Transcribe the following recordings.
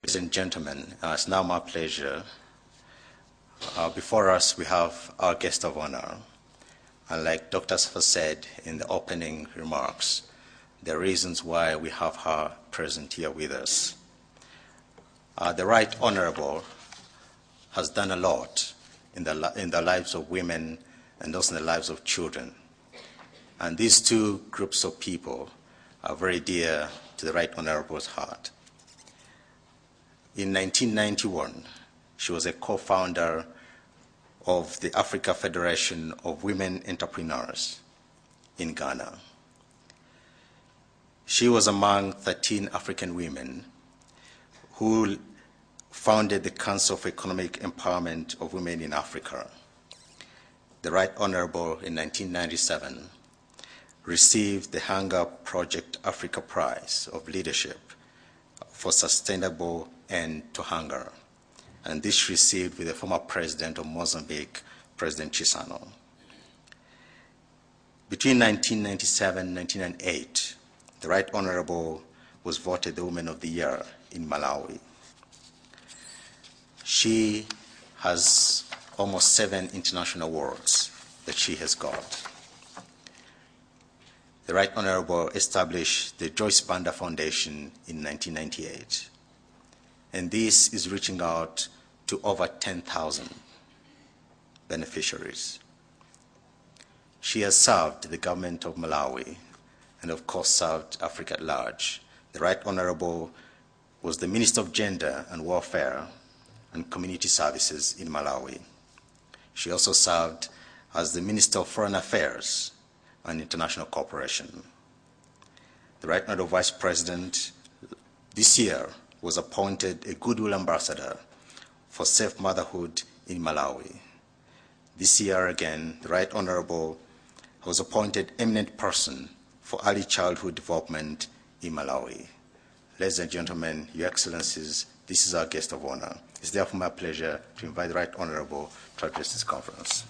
Ladies and gentlemen, it's now my pleasure. Before us, we have our guest of honor. And like Dr. Safa said in the opening remarks, the reasons why we have her present here with us. The Right Honorable has done a lot in the lives of women and also in the lives of children. And these two groups of people are very dear to the Right Honorable's heart. In 1991, she was a co-founder of the Africa Federation of Women Entrepreneurs in Ghana. She was among 13 African women who founded the Council for Economic Empowerment of Women in Africa. The Right Honorable in 1997 received the Hunger Project Africa Prize of Leadership for Sustainable End to Hunger, and this received with the former president of Mozambique, President Chissano. Between 1997 and 1998, the Right Honorable was voted the Woman of the Year in Malawi. She has almost 7 international awards that she has got. The Right Honorable established the Joyce Banda Foundation in 1998. And this is reaching out to over 10,000 beneficiaries. She has served the government of Malawi and of course served Africa at large. The Right Honorable was the Minister of Gender and Welfare and Community Services in Malawi. She also served as the Minister of Foreign Affairs and International Cooperation. The Right Honorable Vice President this year was appointed a Goodwill Ambassador for Safe Motherhood in Malawi. This year again, the Right Honorable was appointed Eminent Person for Early Childhood Development in Malawi. Ladies and gentlemen, Your Excellencies, this is our guest of honor. It's therefore my pleasure to invite the Right Honorable to address this conference.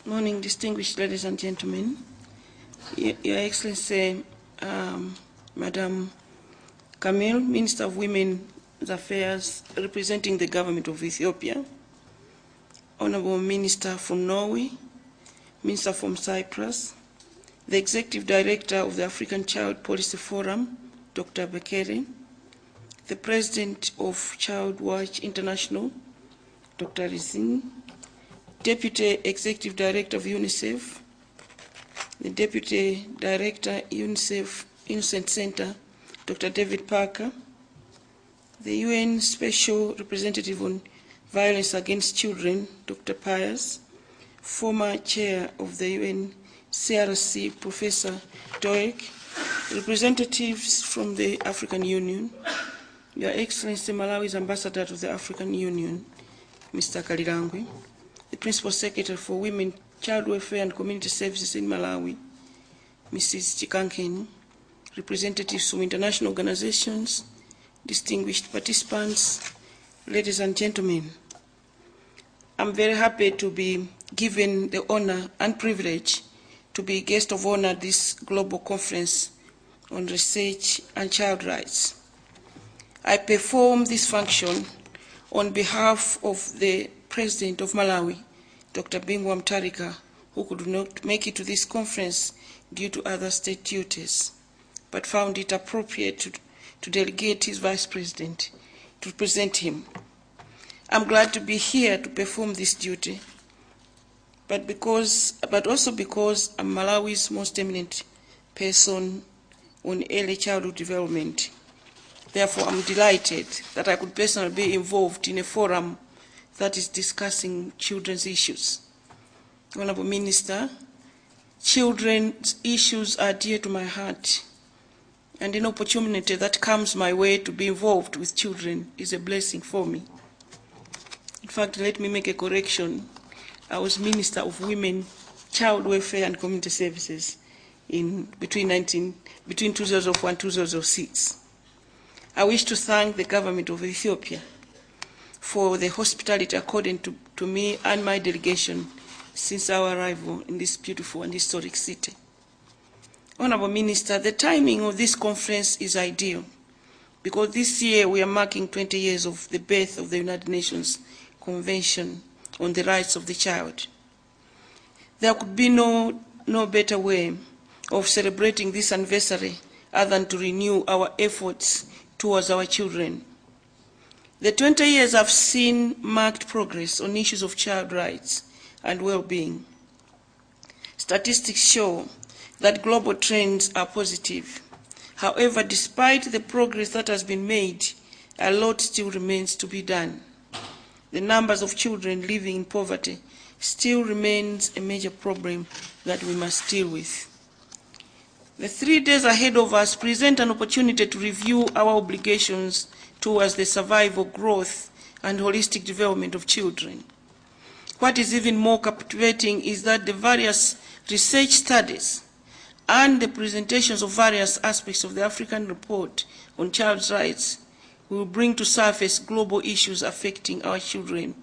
Morning, distinguished ladies and gentlemen. Your Excellency, Madam Camille, Minister of Women's Affairs, representing the government of Ethiopia, Honorable Minister from Norway, Minister from Cyprus, the Executive Director of the African Child Policy Forum, Dr. Bekele, the President of Child Watch International, Dr. Rizin, Deputy Executive Director of UNICEF, the Deputy Director, UNICEF Innocent Center, Dr. David Parker, the UN Special Representative on Violence Against Children, Dr. Pius, former Chair of the UN CRC, Professor Doek, representatives from the African Union, Your Excellency Malawi's Ambassador to the African Union, Mr. Kalirangwe, the Principal Secretary for Women, Child Welfare and Community Services in Malawi, Mrs. Chikankeni, representatives from international organizations, distinguished participants, ladies and gentlemen. I'm very happy to be given the honor and privilege to be guest of honor at this global conference on research and child rights. I perform this function on behalf of the President of Malawi, Dr. Bingwa Mutharika, who could not make it to this conference due to other state duties, but found it appropriate to delegate his Vice President to represent him. I'm glad to be here to perform this duty, but also because I'm Malawi's most eminent person on early childhood development. Therefore, I'm delighted that I could personally be involved in a forum that is discussing children's issues. Honorable Minister, children's issues are dear to my heart, and an opportunity that comes my way to be involved with children is a blessing for me. In fact, let me make a correction. I was Minister of Women, Child Welfare and Community Services between 2004 and 2006. I wish to thank the government of Ethiopia for the hospitality accorded to me and my delegation since our arrival in this beautiful and historic city. Honorable Minister, the timing of this conference is ideal because this year we are marking 20 years of the birth of the United Nations Convention on the Rights of the Child. There could be no better way of celebrating this anniversary other than to renew our efforts towards our children. The 20 years have seen marked progress on issues of child rights and well-being. Statistics show that global trends are positive. However, despite the progress that has been made, a lot still remains to be done. The numbers of children living in poverty still remains a major problem that we must deal with. The 3 days ahead of us present an opportunity to review our obligations towards the survival, growth, and holistic development of children. What is even more captivating is that the various research studies and the presentations of various aspects of the African report on child's rights will bring to surface global issues affecting our children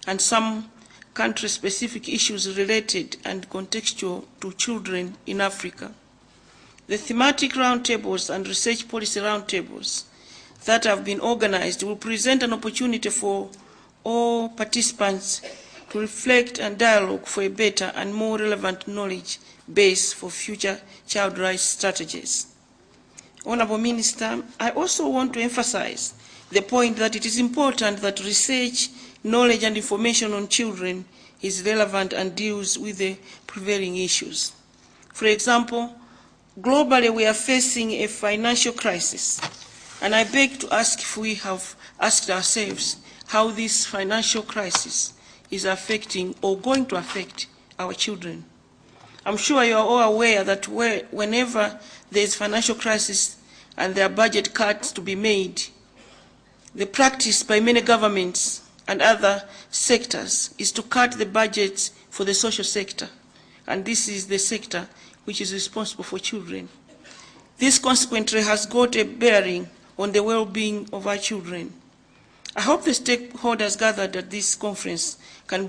and some country-specific issues related and contextual to children in Africa. The thematic roundtables and research policy roundtables that have been organized will present an opportunity for all participants to reflect and dialogue for a better and more relevant knowledge base for future child rights strategies. Honorable Minister, I also want to emphasize the point that it is important that research, knowledge, and information on children is relevant and deals with the prevailing issues. For example, globally we are facing a financial crisis, and I beg to ask if we have asked ourselves how this financial crisis is affecting or going to affect our children. I'm sure you are all aware that whenever there is financial crisis and there are budget cuts to be made, the practice by many governments and other sectors is to cut the budgets for the social sector, and this is the sector which is responsible for children. This consequently has got a bearing on the well-being of our children. I hope the stakeholders gathered at this conference can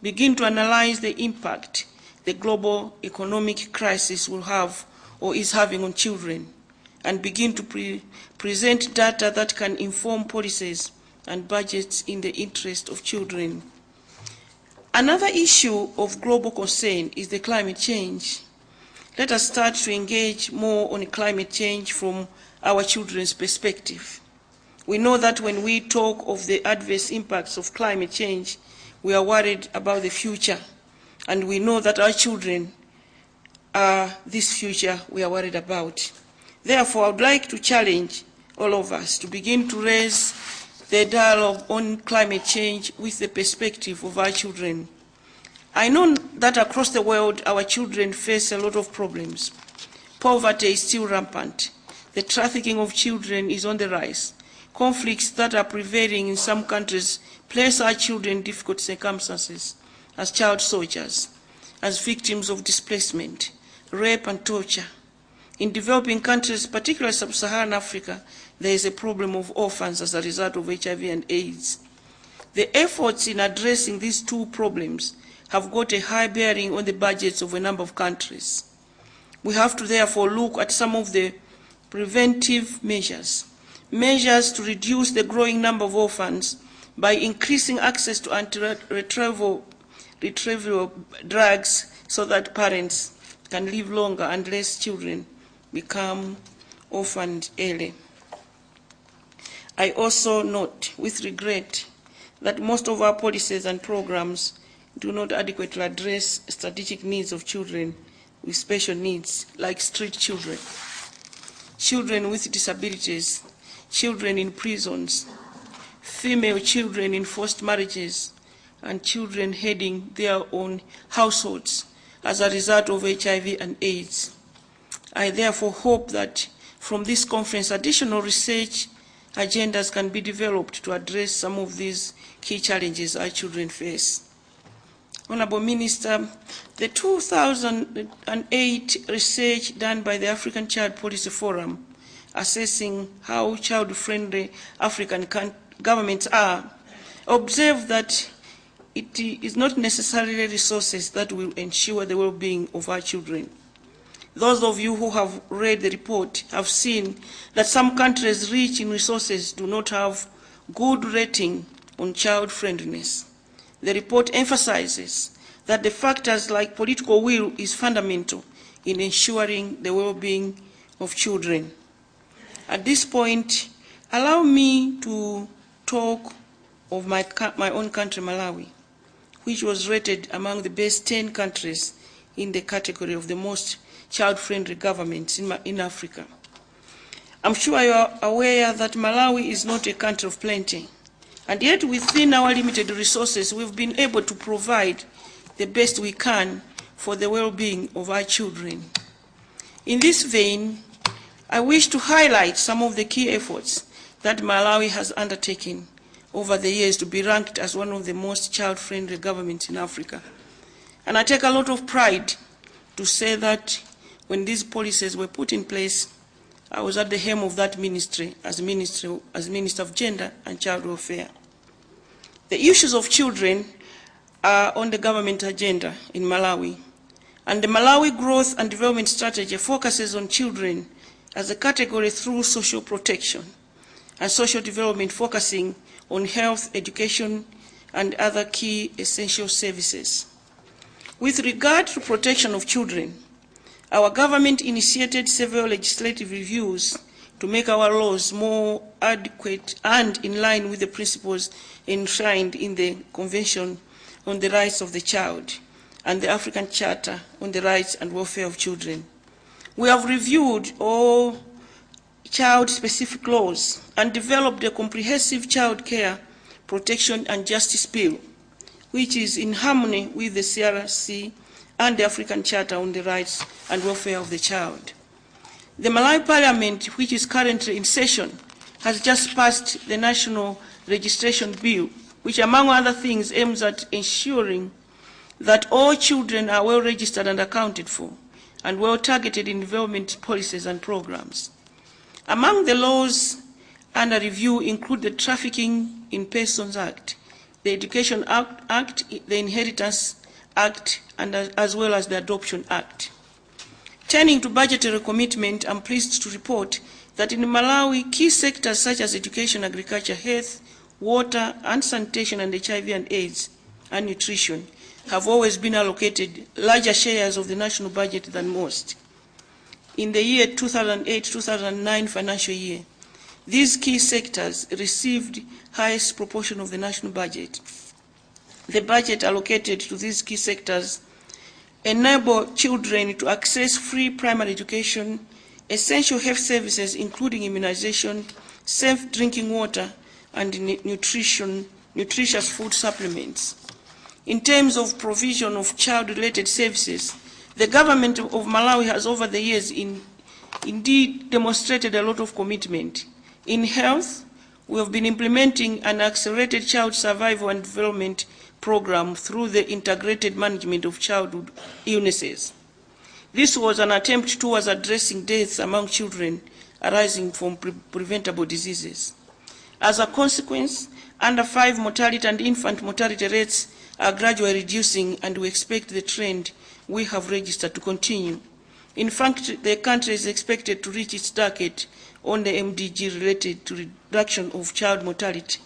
begin to analyze the impact the global economic crisis will have or is having on children, and begin to present data that can inform policies and budgets in the interest of children. Another issue of global concern is the climate change. Let us start to engage more on climate change from our children's perspective. We know that when we talk of the adverse impacts of climate change, we are worried about the future, and we know that our children are this future we are worried about. Therefore, I would like to challenge all of us to begin to raise the dialogue on climate change with the perspective of our children. I know that across the world, our children face a lot of problems. Poverty is still rampant. The trafficking of children is on the rise. Conflicts that are prevailing in some countries place our children in difficult circumstances as child soldiers, as victims of displacement, rape, and torture. In developing countries, particularly sub-Saharan Africa, there is a problem of orphans as a result of HIV and AIDS. The efforts in addressing these two problems have got a high bearing on the budgets of a number of countries. We have to therefore look at some of the preventive measures to reduce the growing number of orphans by increasing access to antiretroviral drugs so that parents can live longer and less children become orphaned early. I also note with regret that most of our policies and programs do not adequately address strategic needs of children with special needs, like street children, children with disabilities, children in prisons, female children in forced marriages, and children heading their own households as a result of HIV and AIDS. I therefore hope that from this conference, additional research agendas can be developed to address some of these key challenges our children face. Honorable Minister, the 2008 research done by the African Child Policy Forum assessing how child-friendly African governments are observed that it is not necessarily resources that will ensure the well-being of our children. Those of you who have read the report have seen that some countries rich in resources do not have good rating on child friendliness. The report emphasizes that the factors like political will is fundamental in ensuring the well-being of children. At this point, allow me to talk of my own country, Malawi, which was rated among the best 10 countries in the category of the most child-friendly governments in Africa. I'm sure you are aware that Malawi is not a country of plenty, and yet within our limited resources, we've been able to provide the best we can for the well-being of our children. In this vein, I wish to highlight some of the key efforts that Malawi has undertaken over the years to be ranked as one of the most child-friendly governments in Africa. And I take a lot of pride to say that when these policies were put in place, I was at the helm of that ministry as Minister of Gender and Child Welfare. The issues of children are on the government agenda in Malawi, and the Malawi Growth and Development Strategy focuses on children as a category through social protection and social development, focusing on health, education, and other key essential services. With regard to protection of children, our government initiated several legislative reviews to make our laws more adequate and in line with the principles enshrined in the Convention on the Rights of the Child and the African Charter on the Rights and Welfare of Children. We have reviewed all child-specific laws and developed a comprehensive child care, protection and justice bill, which is in harmony with the CRC and the African Charter on the Rights and Welfare of the Child. The Malawi Parliament, which is currently in session, has just passed the National Registration Bill, which among other things aims at ensuring that all children are well registered and accounted for, and well targeted in development policies and programs. Among the laws under review include the Trafficking in Persons Act, the Education Act, the Inheritance Act, and as well as the Adoption Act. Turning to budgetary commitment, I'm pleased to report that in Malawi, key sectors such as education, agriculture, health, water and sanitation, and HIV and AIDS and nutrition have always been allocated larger shares of the national budget than most. In the year 2008-2009 financial year, these key sectors received highest proportion of the national budget. The budget allocated to these key sectors enable children to access free primary education, essential health services including immunization, safe drinking water, and nutritious food supplements. In terms of provision of child-related services, the government of Malawi has over the years indeed demonstrated a lot of commitment. In health, we have been implementing an accelerated child survival and development program through the integrated management of childhood illnesses. This was an attempt towards addressing deaths among children arising from preventable diseases. As a consequence, under 5 mortality and infant mortality rates are gradually reducing, and we expect the trend we have registered to continue. In fact, the country is expected to reach its target on the MDG related to reduction of child mortality.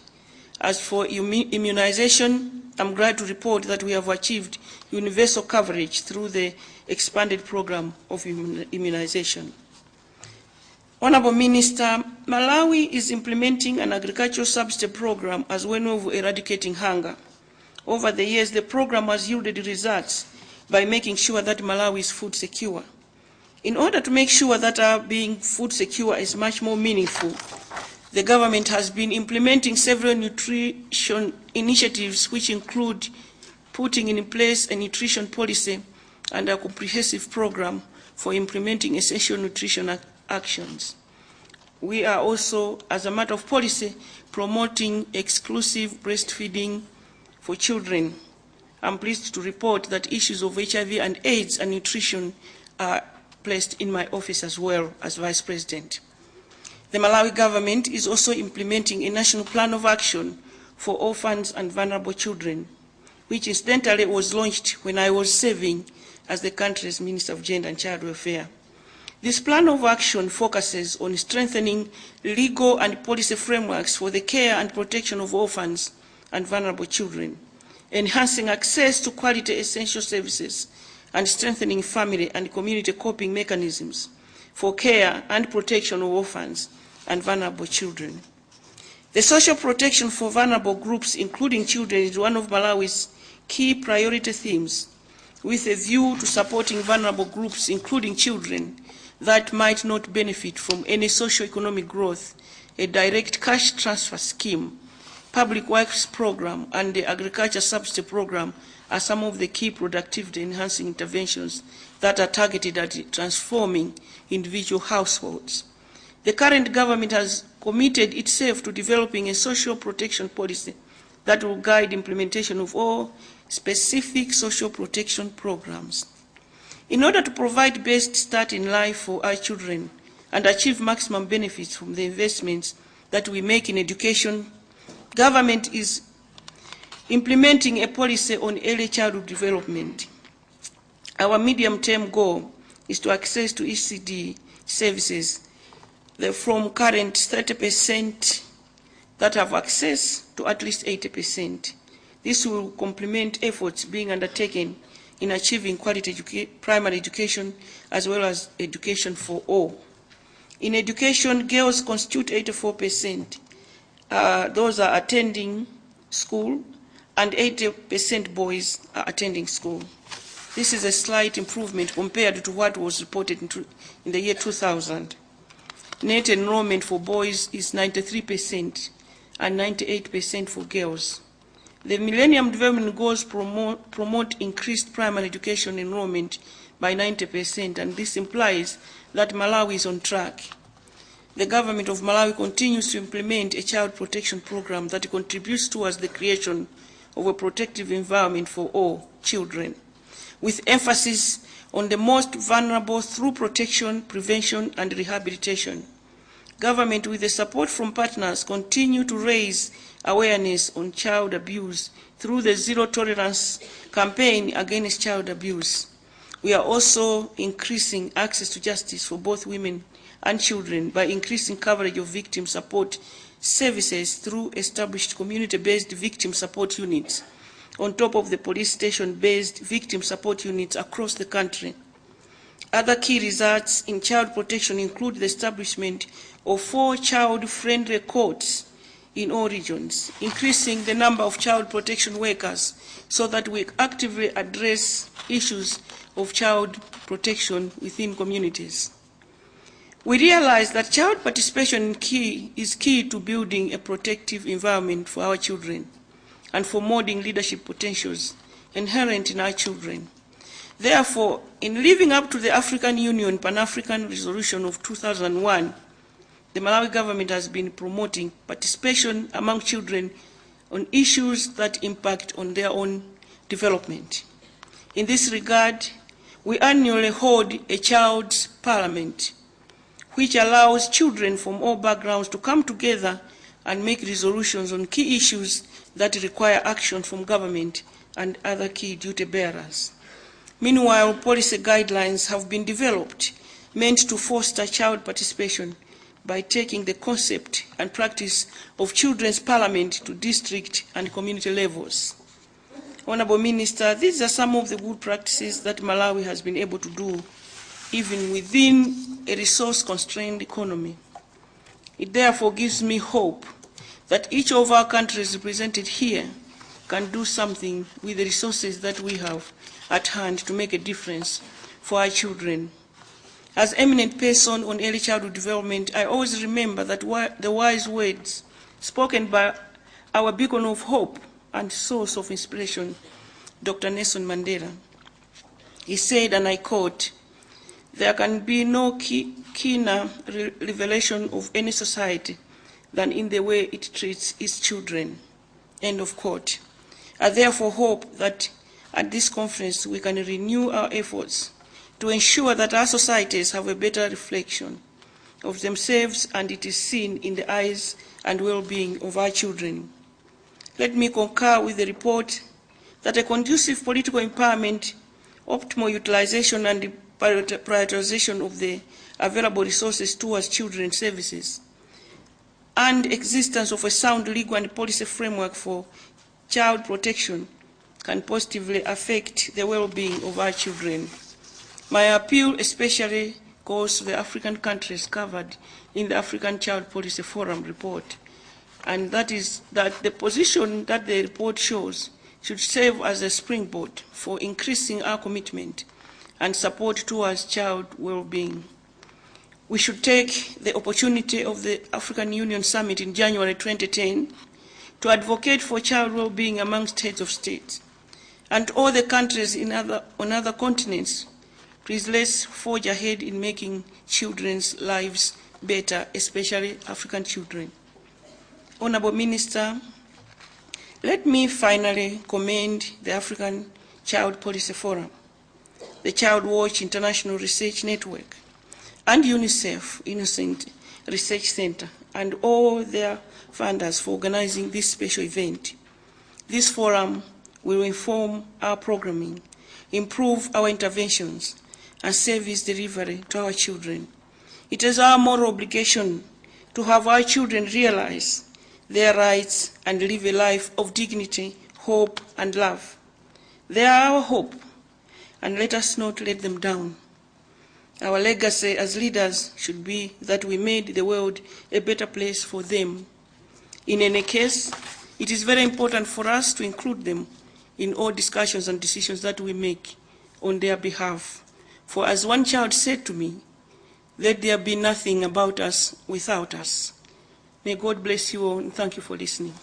As for immunization, I'm glad to report that we have achieved universal coverage through the expanded program of immunization. Honorable Minister, Malawi is implementing an agricultural subsidy program as one of eradicating hunger. Over the years, the program has yielded results by making sure that Malawi is food secure. In order to make sure that our being food secure is much more meaningful, the government has been implementing several nutrition initiatives, which include putting in place a nutrition policy and a comprehensive program for implementing essential nutrition actions. We are also, as a matter of policy, promoting exclusive breastfeeding for children. I'm pleased to report that issues of HIV and AIDS and nutrition are placed in my office as well as Vice President. The Malawi government is also implementing a national plan of action for orphans and vulnerable children, which incidentally was launched when I was serving as the country's Minister of Gender and Child Welfare. This plan of action focuses on strengthening legal and policy frameworks for the care and protection of orphans and vulnerable children, enhancing access to quality essential services, and strengthening family and community coping mechanisms for care and protection of orphans and vulnerable children. The social protection for vulnerable groups, including children, is one of Malawi's key priority themes, with a view to supporting vulnerable groups, including children, that might not benefit from any socio-economic growth. A direct cash transfer scheme, public works program, and the agriculture subsidy program are some of the key productivity-enhancing interventions that are targeted at transforming individual households. The current government has committed itself to developing a social protection policy that will guide implementation of all specific social protection programs. In order to provide best start in life for our children and achieve maximum benefits from the investments that we make in education, government is implementing a policy on early childhood development. Our medium-term goal is to access to ECD services from current 30% that have access to at least 80%. This will complement efforts being undertaken in achieving quality primary education as well as education for all. In education, girls constitute 84%. Those are attending school, and 80% boys are attending school. This is a slight improvement compared to what was reported in the year 2000. Net enrollment for boys is 93% and 98% for girls. The Millennium Development Goals promote increased primary education enrollment by 90%, and this implies that Malawi is on track. The government of Malawi continues to implement a child protection program that contributes towards the creation of a protective environment for all children, with emphasis on the most vulnerable through protection, prevention, and rehabilitation. Government, with the support from partners, continue to raise awareness on child abuse through the Zero Tolerance campaign against child abuse. We are also increasing access to justice for both women and children by increasing coverage of victim support services through established community-based victim support units, on top of the police station-based victim support units across the country. Other key results in child protection include the establishment of 4 child-friendly courts in all regions, increasing the number of child protection workers so that we actively address issues of child protection within communities. We realize that child participation is key to building a protective environment for our children and for molding leadership potentials inherent in our children. Therefore, in living up to the African Union Pan-African Resolution of 2001, the Malawi government has been promoting participation among children on issues that impact on their own development. In this regard, we annually hold a child's parliament, which allows children from all backgrounds to come together and make resolutions on key issues that require action from government and other key duty bearers. Meanwhile, policy guidelines have been developed meant to foster child participation by taking the concept and practice of children's parliament to district and community levels. Honorable Minister, these are some of the good practices that Malawi has been able to do even within a resource-constrained economy. It therefore gives me hope that each of our countries represented here can do something with the resources that we have at hand to make a difference for our children. As eminent person on early childhood development, I always remember that the wise words spoken by our beacon of hope and source of inspiration, Dr. Nelson Mandela. He said, and I quote, "There can be no keener revelation of any society than in the way it treats its children." End of quote. I therefore hope that at this conference, we can renew our efforts to ensure that our societies have a better reflection of themselves and it is seen in the eyes and well-being of our children. Let me concur with the report that a conducive political empowerment, optimal utilization and the prioritization of the available resources towards children's services, and existence of a sound legal and policy framework for child protection can positively affect the well-being of our children. My appeal especially goes to the African countries covered in the African Child Policy Forum report, and that is that the position that the report shows should serve as a springboard for increasing our commitment and support towards child well-being. We should take the opportunity of the African Union Summit in January 2010 to advocate for child well-being amongst heads of state and all the countries on other continents. Please let's forge ahead in making children's lives better, especially African children. Honorable Minister, let me finally commend the African Child Policy Forum, the Child Watch International Research Network, and UNICEF Innocent Research Center, and all their funders for organizing this special event. This forum will inform our programming, improve our interventions, and service delivery to our children. It is our moral obligation to have our children realize their rights and live a life of dignity, hope, and love. They are our hope, and let us not let them down. Our legacy as leaders should be that we made the world a better place for them. In any case, it is very important for us to include them in all discussions and decisions that we make on their behalf. For as one child said to me, let there be nothing about us without us. May God bless you all, and thank you for listening.